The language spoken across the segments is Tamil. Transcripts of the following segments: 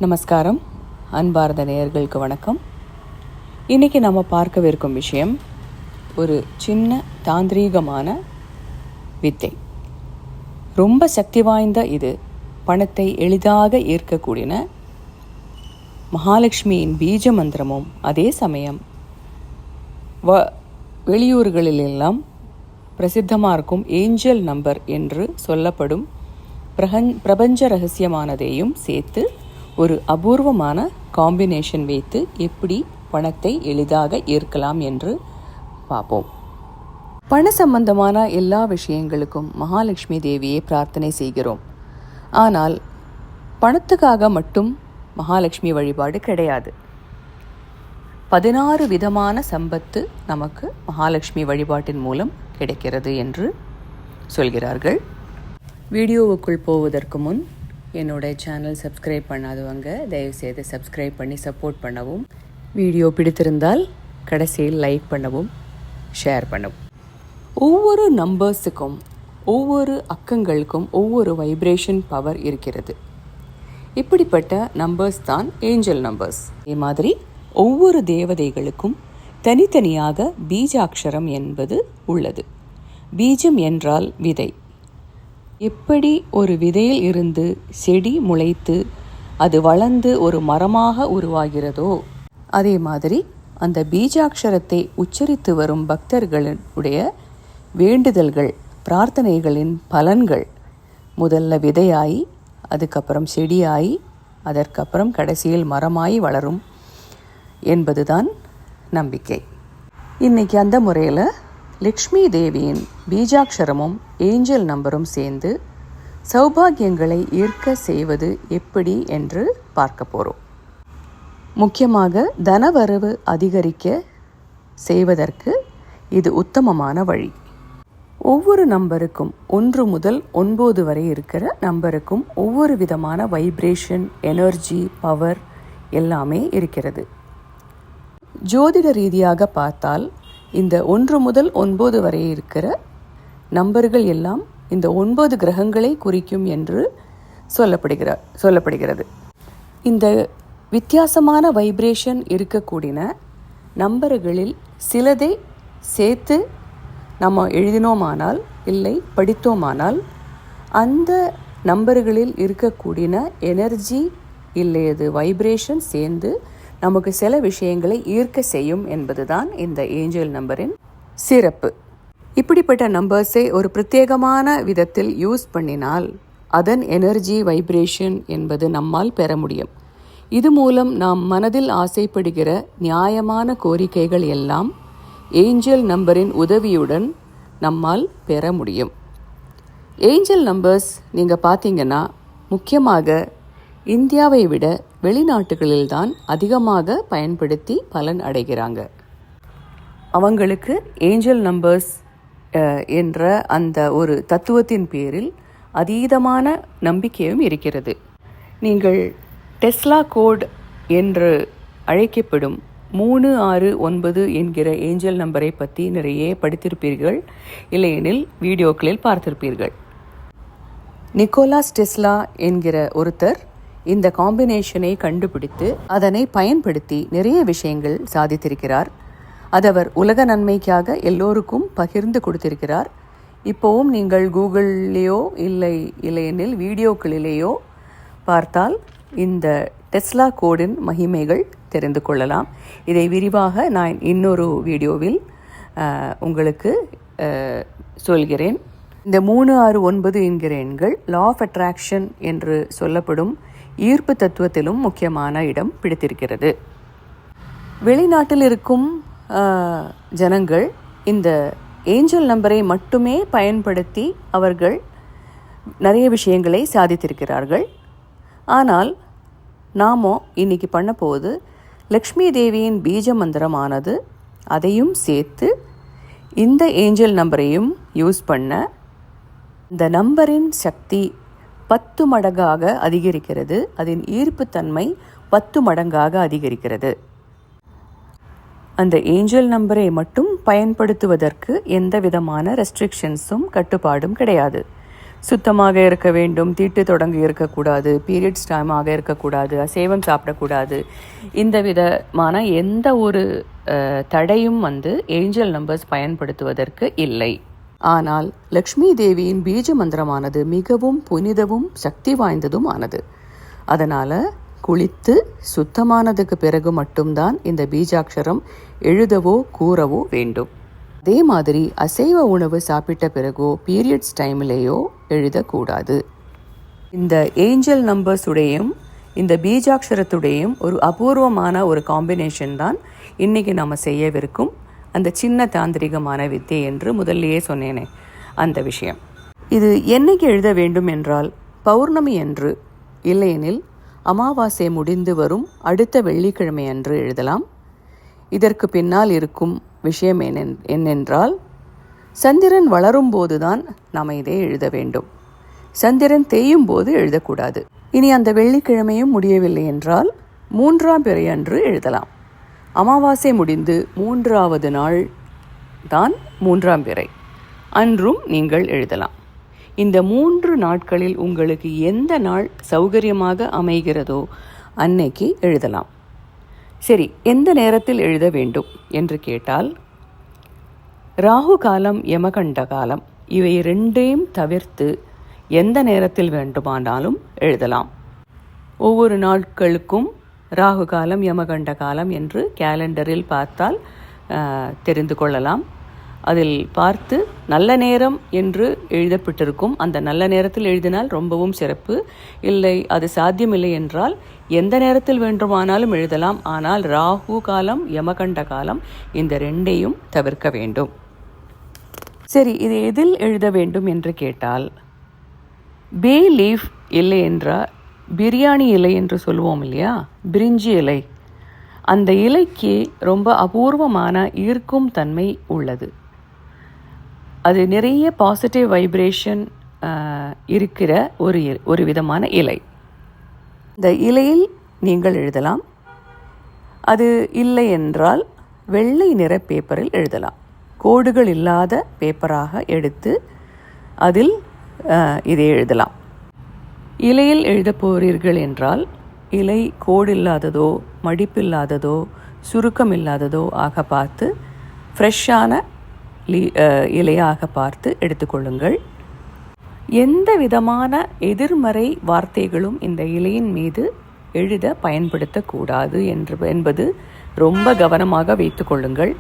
நமஸ்காரம். அன்பார்ந்த நேயர்களுக்கு வணக்கம். இன்றைக்கி நம்ம பார்க்கவிருக்கும் விஷயம் ஒரு சின்ன தாந்திரீகமான வித்தை. ரொம்ப சக்தி வாய்ந்த இது. பணத்தை எளிதாக ஈர்க்கக்கூடிய மகாலட்சுமியின் பீஜ மந்திரமும் அதே சமயம் வெளியூர்களிலெல்லாம் பிரசித்தமாக இருக்கும் ஏஞ்சல் நம்பர் என்று சொல்லப்படும் பிரபஞ்ச ரகசியமானதையும் சேர்த்து ஒரு அபூர்வமான காம்பினேஷன் வைத்து எப்படி பணத்தை எளிதாக ஈர்க்கலாம் என்று பார்ப்போம். பண சம்பந்தமான எல்லா விஷயங்களுக்கும் மகாலட்சுமி தேவியை பிரார்த்தனை செய்கிறோம். ஆனால் பணத்துக்காக மட்டும் மகாலட்சுமி வழிபாடு கிடையாது. 16 விதமான சம்பத்து நமக்கு மகாலட்சுமி வழிபாட்டின் மூலம் கிடைக்கிறது என்று சொல்கிறார்கள். வீடியோவுக்குள் போவதற்கு முன் என்னோட சேனல் சப்ஸ்கிரைப் பண்ணாதவங்க தயவுசெய்து சப்ஸ்கிரைப் பண்ணி சப்போர்ட் பண்ணவும், வீடியோ பிடித்திருந்தால் கடைசியில் லைக் பண்ணவும், ஷேர் பண்ணவும். ஒவ்வொரு நம்பர்ஸுக்கும் ஒவ்வொரு அக்கங்களுக்கும் ஒவ்வொரு வைப்ரேஷன் பவர் இருக்கிறது. இப்படிப்பட்ட நம்பர்ஸ் தான் ஏஞ்சல் நம்பர்ஸ். அதே மாதிரி ஒவ்வொரு தேவதைகளுக்கும் தனித்தனியாக பீஜாட்சரம் என்பது உள்ளது. பீஜம் என்றால் விதை. எப்படி ஒரு விதையில் இருந்து செடி முளைத்து அது வளர்ந்து ஒரு மரமாக உருவாகிறதோ அதே மாதிரி அந்த பீஜாட்சரத்தை உச்சரித்து வரும் பக்தர்களுடைய வேண்டுதல்கள், பிரார்த்தனைகளின் பலன்கள் முதல்ல விதையாகி அதுக்கப்புறம் செடியாகி அதற்கப்புறம் கடைசியில் மரமாகி வளரும் என்பதுதான் நம்பிக்கை. இன்றைக்கி அந்த முறையில் லக்ஷ்மி தேவியின் பீஜாட்சரமும் ஏஞ்சல் நம்பரும் சேர்ந்து சௌபாகியங்களை ஈர்க்க செய்வது எப்படி என்று பார்க்க போகிறோம். முக்கியமாக தனவரவு அதிகரிக்க செய்வதற்கு இது உத்தமமான வழி. ஒவ்வொரு நம்பருக்கும் 1 முதல் 9 வரை இருக்கிற நம்பருக்கும் ஒவ்வொரு விதமான வைப்ரேஷன், எனர்ஜி, பவர் எல்லாமே இருக்கிறது. ஜோதிட ரீதியாக பார்த்தால் இந்த 1 முதல் 9 வரை இருக்கிற நம்பர்கள் எல்லாம் இந்த 9 கிரகங்களை குறிக்கும் என்று சொல்லப்படுகிறது. இந்த வித்தியாசமான வைப்ரேஷன் இருக்கக்கூடிய நம்பர்களில் சிலதை சேர்த்து நம்ம எழுதினோமானால் இல்லை படித்தோமானால் அந்த நம்பர்களில் இருக்கக்கூடிய எனர்ஜி இல்லையது வைப்ரேஷன் சேர்ந்து நமக்கு சில விஷயங்களை ஈர்க்க செய்யும் என்பதுதான் இந்த ஏஞ்சல் நம்பரின் சிறப்பு. இப்படிப்பட்ட நம்பர்ஸை ஒரு பிரத்யேகமான விதத்தில் யூஸ் பண்ணினால் அதன் எனர்ஜி, வைப்ரேஷன் என்பது நம்மால் பெற முடியும். இது மூலம் நாம் மனதில் ஆசைப்படுகிற நியாயமான கோரிக்கைகள் எல்லாம் ஏஞ்சல் நம்பரின் உதவியுடன் நம்மால் பெற முடியும். ஏஞ்சல் நம்பர்ஸ் நீங்கள் பார்த்தீங்கன்னா முக்கியமாக இந்தியாவை விட வெளிநாட்டுகளில்தான் அதிகமாக பயன்படுத்தி பலன் அடைகிறாங்க. அவங்களுக்கு ஏஞ்சல் நம்பர்ஸ் என்ற அந்த ஒரு தத்துவத்தின் பேரில் அதீதமான நம்பிக்கையும் இருக்கிறது. நீங்கள் டெஸ்லா கோட் என்று அழைக்கப்படும் 369 என்கிற ஏஞ்சல் நம்பரை பற்றி நிறைய படித்திருப்பீர்கள், இல்லையெனில் வீடியோக்களில் பார்த்திருப்பீர்கள். நிக்கோலாஸ் டெஸ்லா என்கிற ஒருத்தர் இந்த காம்பினேஷனை கண்டுபிடித்து அதனை பயன்படுத்தி நிறைய விஷயங்கள் சாதித்திருக்கிறார். அது அவர் உலக நன்மைக்காக எல்லோருக்கும் பகிர்ந்து கொடுத்திருக்கிறார். இப்போவும் நீங்கள் கூகுள்லேயோ இல்லையெனில் வீடியோக்களிலேயோ பார்த்தால் இந்த டெஸ்லா கோடின் மகிமைகள் தெரிந்து கொள்ளலாம். இதை விரிவாக நான் இன்னொரு வீடியோவில் உங்களுக்கு சொல்கிறேன். இந்த 369 என்கிற எண்கள் லா ஆஃப் அட்ராக்ஷன் என்று சொல்லப்படும் ஈர்ப்பு தத்துவத்திலும் முக்கியமான இடம் பிடித்திருக்கிறது. வெளிநாட்டில் இருக்கும் ஜனங்கள் இந்த ஏஞ்சல் நம்பரை மட்டுமே பயன்படுத்தி அவர்கள் நிறைய விஷயங்களை சாதித்திருக்கிறார்கள். ஆனால் நாமோ இன்னைக்கு பண்ண போது லக்ஷ்மி தேவியின் பீஜ மந்திரமானது அதையும் சேர்த்து இந்த ஏஞ்சல் நம்பரையும் யூஸ் பண்ண இந்த நம்பரின் சக்தி 10 மடங்காக அதிகரிக்கிறது. அதன் ஈர்ப்புத்தன்மை 10 மடங்காக அதிகரிக்கிறது. அந்த ஏஞ்சல் நம்பரை மட்டும் பயன்படுத்துவதற்கு எந்த விதமான ரெஸ்ட்ரிக்ஷன்ஸும் கட்டுப்பாடும் கிடையாது. சுத்தமாக இருக்க வேண்டும், தீட்டு தொடங்கி இருக்கக்கூடாது, பீரியட்ஸ் டைமாக இருக்கக்கூடாது, அசைவம் சாப்பிடக்கூடாது. இந்த விதமான எந்த ஒரு தடையும் ஏஞ்சல் நம்பர்ஸ் பயன்படுத்துவதற்கு இல்லை. ஆனால் லக்ஷ்மி தேவியின் பீஜ மந்திரமானது மிகவும் புனிதமும் சக்தி வாய்ந்ததும் ஆனது. அதனால் குளித்து சுத்தமானதுக்கு பிறகு மட்டும்தான் இந்த பீஜாட்சரம் எழுதவோ கூறவோ வேண்டும். அதே மாதிரி அசைவ உணவு சாப்பிட்ட பிறகோ பீரியட்ஸ் டைம்லேயோ எழுதக்கூடாது. இந்த ஏஞ்சல் நம்பர்ஸுடையும் இந்த பீஜாட்சரத்துடையும் ஒரு அபூர்வமான ஒரு காம்பினேஷன் தான் இன்றைக்கி நம்ம செய்யவிருக்கும் அந்த சின்ன தாந்திரிகமான வித்தை என்று முதல்லையே சொன்னேனே அந்த விஷயம். இது என்னைக்கு எழுத வேண்டும் என்றால் பௌர்ணமி அன்று, இல்லையெனில் அமாவாசை முடிந்து வரும் அடுத்த வெள்ளிக்கிழமை அன்று எழுதலாம். இதற்கு பின்னால் இருக்கும் விஷயம் என்னென்றால், சந்திரன் வளரும் போதுதான் நாம் இதை எழுத வேண்டும். சந்திரன் தேயும் போது எழுதக்கூடாது. இனி அந்த வெள்ளிக்கிழமையும் முடியவில்லை என்றால் 3ஆம் பிறை அன்று எழுதலாம். அமாவாசை முடிந்து 3வது நாள் தான் 3ஆம் பிறை அன்றும் நீங்கள் எழுதலாம். இந்த 3 நாட்களில் உங்களுக்கு எந்த நாள் சௌகரியமாக அமைகிறதோ அன்னைக்கு எழுதலாம். சரி, எந்த நேரத்தில் எழுத வேண்டும் என்று கேட்டால், ராகு காலம், யமகண்ட காலம் இவை 2ஐயும் தவிர்த்து எந்த நேரத்தில் வேண்டுமானாலும் எழுதலாம். ஒவ்வொரு நாட்களுக்கும் ராகு காலம், யமகண்ட காலம் என்று கேலண்டரில் பார்த்தால் தெரிந்து கொள்ளலாம். அதில் பார்த்து நல்ல நேரம் என்று எழுதப்பட்டிருக்கும். அந்த நல்ல நேரத்தில் எழுதினால் ரொம்பவும் சிறப்பு. இல்லை, அது சாத்தியமில்லை என்றால் எந்த நேரத்தில் வேண்டுமானாலும் எழுதலாம். ஆனால் ராகு காலம், யமகண்ட காலம் இந்த 2ஐயும் தவிர்க்க வேண்டும். சரி, இது எதில் எழுத வேண்டும் என்று கேட்டால், பே லீஃப் இல்லை என்றால் பிரியாணி இலை என்று சொல்லுவோம் இல்லையா, பிரிஞ்சி இலை, அந்த இலைக்கு ரொம்ப அபூர்வமான ஈர்க்கும் தன்மை உள்ளது. அது நிறைய பாசிட்டிவ் வைப்ரேஷன் இருக்கிற ஒரு விதமான இலை. இந்த இலையில் நீங்கள் எழுதலாம். அது இல்லை என்றால் வெள்ளை நிற பேப்பரில் எழுதலாம். கோடுகள் இல்லாத பேப்பராக எடுத்து அதில் இதை எழுதலாம். இலையில் எழுத போகிறீர்கள் என்றால் இலை கோடு இல்லாததோ, மடிப்பில்லாததோ, சுருக்கம் இல்லாததோ ஆக பார்த்து ஃப்ரெஷ்ஷான இலையாக பார்த்து எடுத்துக்கொள்ளுங்கள். எந்த விதமான எதிர்மறை வார்த்தைகளும் இந்த இலையின் மீது எழுத பயன்படுத்தக்கூடாது என்பது ரொம்ப கவனமாக வைத்து கொள்ளுங்கள்.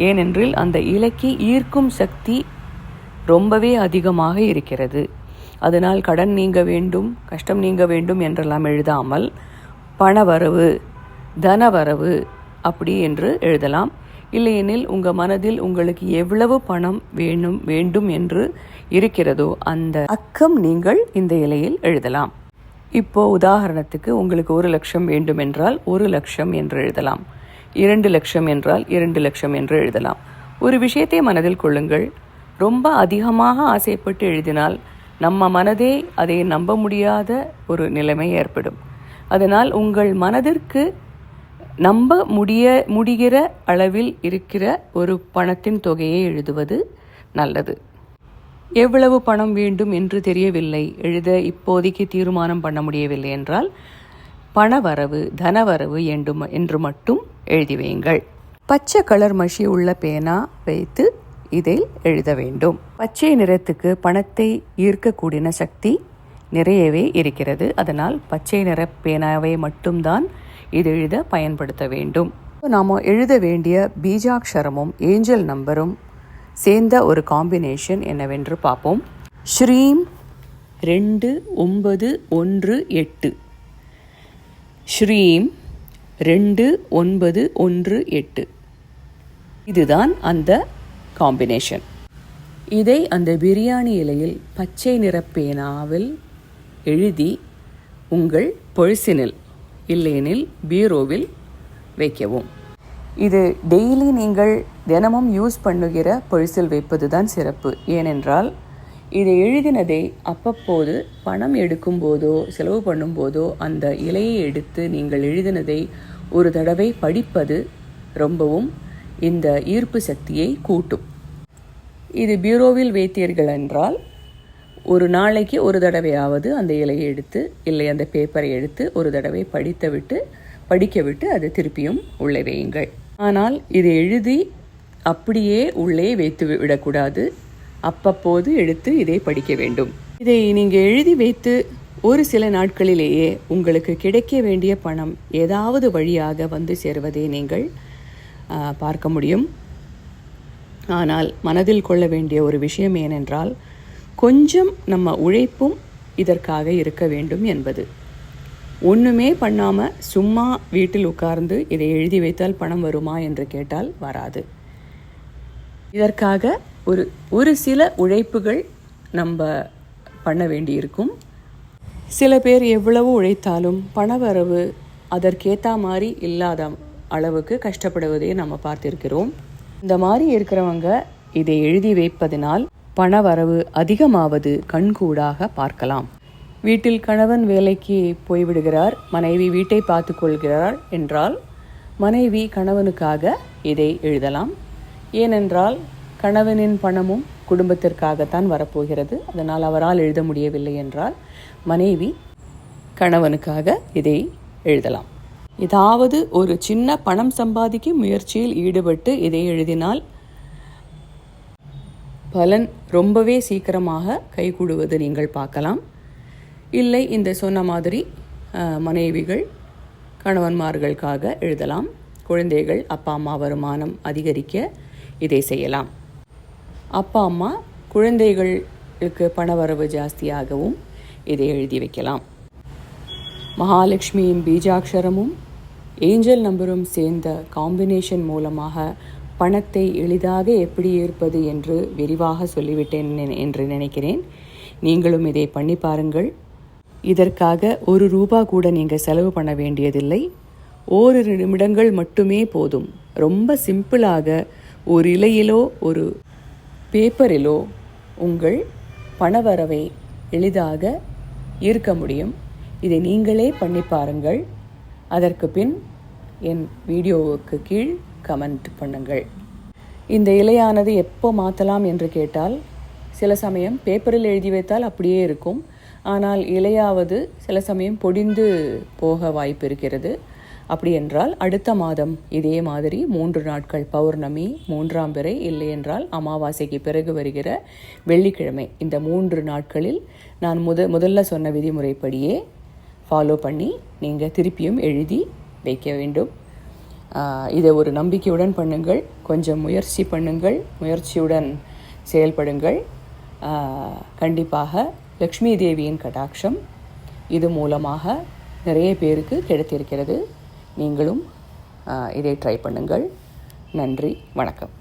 ஏனென்றால் அந்த இலைக்கு ஈர்க்கும் சக்தி ரொம்பவே அதிகமாக இருக்கிறது. அதனால் கடன் நீங்க வேண்டும், கஷ்டம் நீங்க வேண்டும் என்றெல்லாம் எழுதாமல் பணவரவு, தனவரவு அப்படி என்று எழுதலாம். இல்லையெனில் உங்கள் மனதில் உங்களுக்கு எவ்வளவு பணம் வேண்டும் என்று இருக்கிறதோ அந்த அக்கம் நீங்கள் இந்த இலையில் எழுதலாம். இப்போ உதாரணத்துக்கு உங்களுக்கு 1 லட்சம் வேண்டும் என்றால் 1 லட்சம் என்று எழுதலாம். 2 லட்சம் என்றால் 2 லட்சம் என்று எழுதலாம். ஒரு விஷயத்தை மனதில் கொள்ளுங்கள். ரொம்ப அதிகமாக ஆசைப்பட்டு எழுதினால் நம்ம மனதே அதை நம்ப முடியாத ஒரு நிலைமை ஏற்படும். அதனால் உங்கள் மனதிற்கு நம்ப முடிகிற அளவில் இருக்கிற ஒரு பணத்தின் தொகையை எழுதுவது நல்லது. எவ்வளவு பணம் வேண்டும் என்று தெரியவில்லை, எழுத இப்போதைக்கு தீர்மானம் பண்ண முடியவில்லை என்றால் பணவரவு, தனவரவு என்று மட்டும் எழுதி வையுங்கள். பச்சை கலர் மஷி உள்ள பேனா வைத்து இதில் எழுத வேண்டும். பச்சை நிறத்துக்கு பணத்தை ஈர்க்கக்கூடிய சக்தி நிறையவே இருக்கிறது. அதனால் பச்சை நிற பேனாவை மட்டும்தான் இது எழுத பயன்படுத்த வேண்டும். நாம் எழுத வேண்டிய பீஜாட்சரமும் ஏஞ்சல் நம்பரும் சேர்ந்த ஒரு காம்பினேஷன் என்னவென்று பார்ப்போம். ஸ்ரீம் 2918. ஸ்ரீம் 2918. இதுதான் அந்த காம்பினேஷன். இதை அந்த பிரியாணி இலையில் பச்சை நிற பேனாவில் எழுதி உங்கள் பர்சினில் இல்லையெனில் பீரோவில் வைக்கவும். இது டெய்லி நீங்கள் தினமும் யூஸ் பண்ணுகிற பர்சில் வைப்பது தான் சிறப்பு. ஏனென்றால் இதை எழுதினதை அப்பப்போது பணம் எடுக்கும்போதோ செலவு பண்ணும்போதோ அந்த இலையை எடுத்து நீங்கள் எழுதினதை ஒரு தடவை படிப்பது ரொம்பவும் இந்த ஈர்ப்பு சக்தியை கூட்டும். இது பீரோவில் வைத்தீர்கள் என்றால் ஒரு நாளைக்கு ஒரு தடவையாவது அந்த இலையை எடுத்து இல்லை அந்த பேப்பரை எடுத்து ஒரு தடவை படிக்க விட்டு அது திருப்பியும் உள்ளே வையுங்கள். ஆனால் இதை எழுதி அப்படியே உள்ளே வைத்து விடக்கூடாது. அப்பப்போது எடுத்து இதை படிக்க வேண்டும். இதை நீங்கள் எழுதி வைத்து ஒரு சில நாட்களிலேயே உங்களுக்கு கிடைக்க வேண்டிய பணம் ஏதாவது வழியாக வந்து சேர்வதை நீங்கள் பார்க்க முடியும். ஆனால் மனதில் கொள்ள வேண்டிய ஒரு விஷயம் ஏனென்றால், கொஞ்சம் நம்ம உழைப்பும் இதற்காக இருக்க வேண்டும் என்பது. ஒன்றுமே பண்ணாமல் சும்மா வீட்டில் உட்கார்ந்து இதை எழுதி வைத்தால் பணம் வருமா என்று கேட்டால் வராது. இதற்காக ஒரு சில உழைப்புகள் நம்ம பண்ண வேண்டியிருக்கும். சில பேர் எவ்வளவு உழைத்தாலும் பணவரவு அதற்கேற்ற மாதிரி இல்லாத அளவுக்கு கஷ்டப்படுவதை நம்ம பார்த்திருக்கிறோம். இந்த மாதிரி இருக்கிறவங்க இதை எழுதி வைப்பதனால் பணவரவு அதிகமாவது கண்கூடாக பார்க்கலாம். வீட்டில் கணவன் வேலைக்கு போய்விடுகிறார், மனைவி வீட்டை பார்த்து கொள்கிறார் என்றால் மனைவி கணவனுக்காக இதை எழுதலாம். ஏனென்றால் கணவனின் பணமும் குடும்பத்திற்காகத்தான் வரப்போகிறது. அதனால் அவரால் எழுத முடியவில்லை என்றால் மனைவி கணவனுக்காக இதை எழுதலாம். ஏதாவது ஒரு சின்ன பணம் சம்பாதிக்கும் முயற்சியில் ஈடுபட்டு இதை எழுதினால் பலன் ரொம்பவே சீக்கிரமாக கைகூடுவது நீங்கள் பார்க்கலாம். இல்லை, இந்த சொன்ன மாதிரி மனைவிகள் கணவன்மார்களுக்காக எழுதலாம். குழந்தைகள் அப்பா அம்மா வருமானம் அதிகரிக்க இதை செய்யலாம். அப்பா அம்மா குழந்தைகளுக்கு பணவரவு ஜாஸ்தியாகவும் இதை எழுதி வைக்கலாம். மகாலட்சுமியின் பீஜாட்சரமும் ஏஞ்சல் நம்பரும் சேர்ந்த காம்பினேஷன் மூலமாக பணத்தை எளிதாக எப்படி ஈர்ப்பது என்று விரிவாக சொல்லிவிட்டேன் என்று நினைக்கிறேன். நீங்களும் இதை பண்ணி பாருங்கள். இதற்காக ₹1 கூட நீங்கள் செலவு பண்ண வேண்டியதில்லை. ஓரிரு நிமிடங்கள் மட்டுமே போதும். ரொம்ப சிம்பிளாக ஒரு இலையிலோ ஒரு பேப்பரிலோ உங்கள் பணவரவை எளிதாக ஈர்க்க முடியும். இதை நீங்களே பண்ணி பாருங்கள். அதற்கு பின் என் வீடியோவுக்கு கீழ் கமெண்ட் பண்ணுங்கள். இந்த இலையானது எப்போ மாற்றலாம் என்று கேட்டால், சில சமயம் பேப்பரில் எழுதி வைத்தால் அப்படியே இருக்கும். ஆனால் இலையாவது சில சமயம் பொடிந்து போக வாய்ப்பு இருக்கிறது. அப்படி என்றால் அடுத்த மாதம் இதே மாதிரி 3 நாட்கள், பௌர்ணமி, 3ஆம் பிறை, இல்லை என்றால் அமாவாசைக்கு பிறகு வருகிற வெள்ளிக்கிழமை, இந்த 3 நாட்களில் நான் முதல்ல சொன்ன விதிமுறைப்படியே ஃபாலோ பண்ணி நீங்கள் திருப்பியும் எழுதி வைக்க வேண்டும். இதை ஒரு நம்பிக்கையுடன் பண்ணுங்கள். கொஞ்சம் முயற்சி பண்ணுங்கள். முயற்சியுடன் செயல்படுங்கள். கண்டிப்பாக லக்ஷ்மி தேவியின் கடாட்சம் இது மூலமாக நிறைய பேருக்கு கிடைத்திருக்கிறது. நீங்களும் இதை ட்ரை பண்ணுங்கள். நன்றி, வணக்கம்.